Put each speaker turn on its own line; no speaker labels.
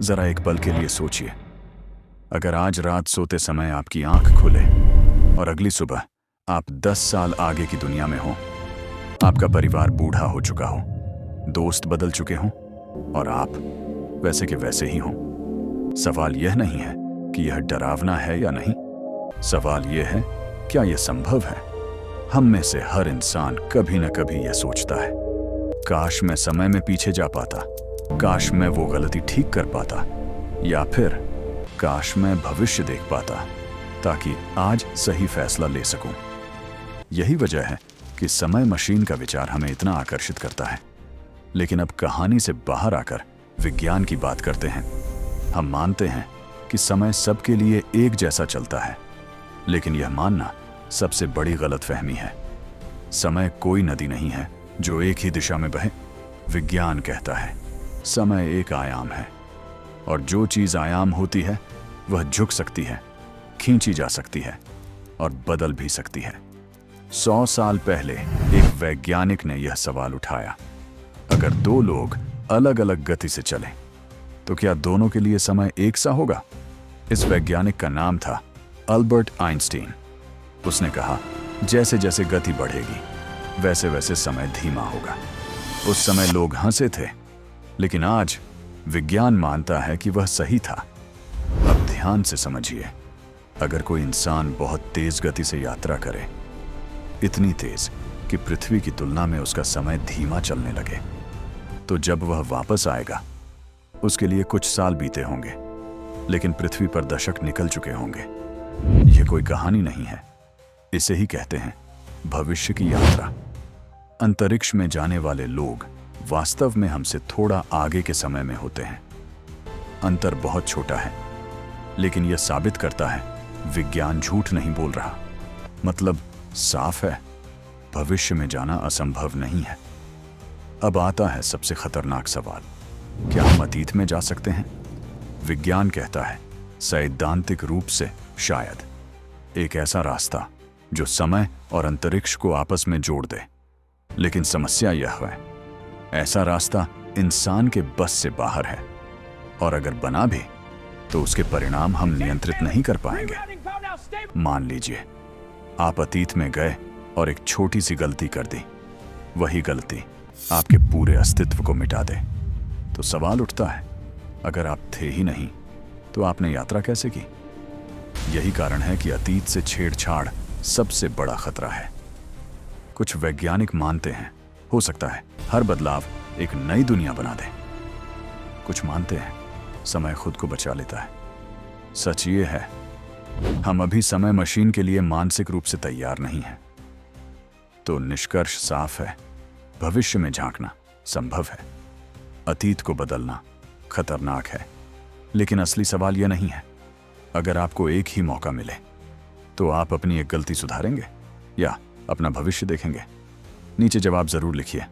जरा एक पल के लिए सोचिए, अगर आज रात सोते समय आपकी आंख खुले और अगली सुबह आप 10 साल आगे की दुनिया में हो, आपका परिवार बूढ़ा हो चुका हो, दोस्त बदल चुके हों और आप वैसे के वैसे ही हों। सवाल यह नहीं है कि यह डरावना है या नहीं, सवाल यह है क्या यह संभव है। हम में से हर इंसान कभी न कभी यह सोचता है, काश मैं समय में पीछे जा पाता, काश मैं वो गलती ठीक कर पाता, या फिर काश मैं भविष्य देख पाता ताकि आज सही फैसला ले सकूं। यही वजह है कि समय मशीन का विचार हमें इतना आकर्षित करता है। लेकिन अब कहानी से बाहर आकर विज्ञान की बात करते हैं। हम मानते हैं कि समय सबके लिए एक जैसा चलता है, लेकिन यह मानना सबसे बड़ी गलतफहमी है। समय कोई नदी नहीं है जो एक ही दिशा में बहे। विज्ञान कहता है समय एक आयाम है, और जो चीज आयाम होती है वह झुक सकती है, खींची जा सकती है और बदल भी सकती है। 100 साल पहले एक वैज्ञानिक ने यह सवाल उठाया, अगर दो लोग अलग अलग गति से चलें तो क्या दोनों के लिए समय एक सा होगा? इस वैज्ञानिक का नाम था अल्बर्ट आइंस्टीन। उसने कहा, जैसे जैसे गति बढ़ेगी वैसे वैसे समय धीमा होगा। उस समय लोग हंसे थे, लेकिन आज विज्ञान मानता है कि वह सही था। अब ध्यान से समझिए, अगर कोई इंसान बहुत तेज गति से यात्रा करे, इतनी तेज कि पृथ्वी की तुलना में उसका समय धीमा चलने लगे, तो जब वह वापस आएगा उसके लिए कुछ साल बीते होंगे, लेकिन पृथ्वी पर दशक निकल चुके होंगे। यह कोई कहानी नहीं है, इसे ही कहते हैं भविष्य की यात्रा। अंतरिक्ष में जाने वाले लोग वास्तव में हमसे थोड़ा आगे के समय में होते हैं। अंतर बहुत छोटा है, लेकिन यह साबित करता है विज्ञान झूठ नहीं बोल रहा। मतलब साफ है, भविष्य में जाना असंभव नहीं है। अब आता है सबसे खतरनाक सवाल, क्या हम अतीत में जा सकते हैं? विज्ञान कहता है सैद्धांतिक रूप से शायद एक ऐसा रास्ता जो समय और अंतरिक्ष को आपस में जोड़ दे। लेकिन समस्या यह है, ऐसा रास्ता इंसान के बस से बाहर है, और अगर बना भी तो उसके परिणाम हम नियंत्रित नहीं कर पाएंगे। मान लीजिए आप अतीत में गए और एक छोटी सी गलती कर दी, वही गलती आपके पूरे अस्तित्व को मिटा दे। तो सवाल उठता है, अगर आप थे ही नहीं तो आपने यात्रा कैसे की? यही कारण है कि अतीत से छेड़छाड़ सबसे बड़ा खतरा है। कुछ वैज्ञानिक मानते हैं हो सकता है हर बदलाव एक नई दुनिया बना दे। कुछ मानते हैं समय खुद को बचा लेता है। सच ये है, हम अभी समय मशीन के लिए मानसिक रूप से तैयार नहीं हैं। तो निष्कर्ष साफ है, भविष्य में झांकना संभव है, अतीत को बदलना खतरनाक है। लेकिन असली सवाल यह नहीं है, अगर आपको एक ही मौका मिले तो आप अपनी एक गलती सुधारेंगे या अपना भविष्य देखेंगे? नीचे जवाब जरूर लिखिए।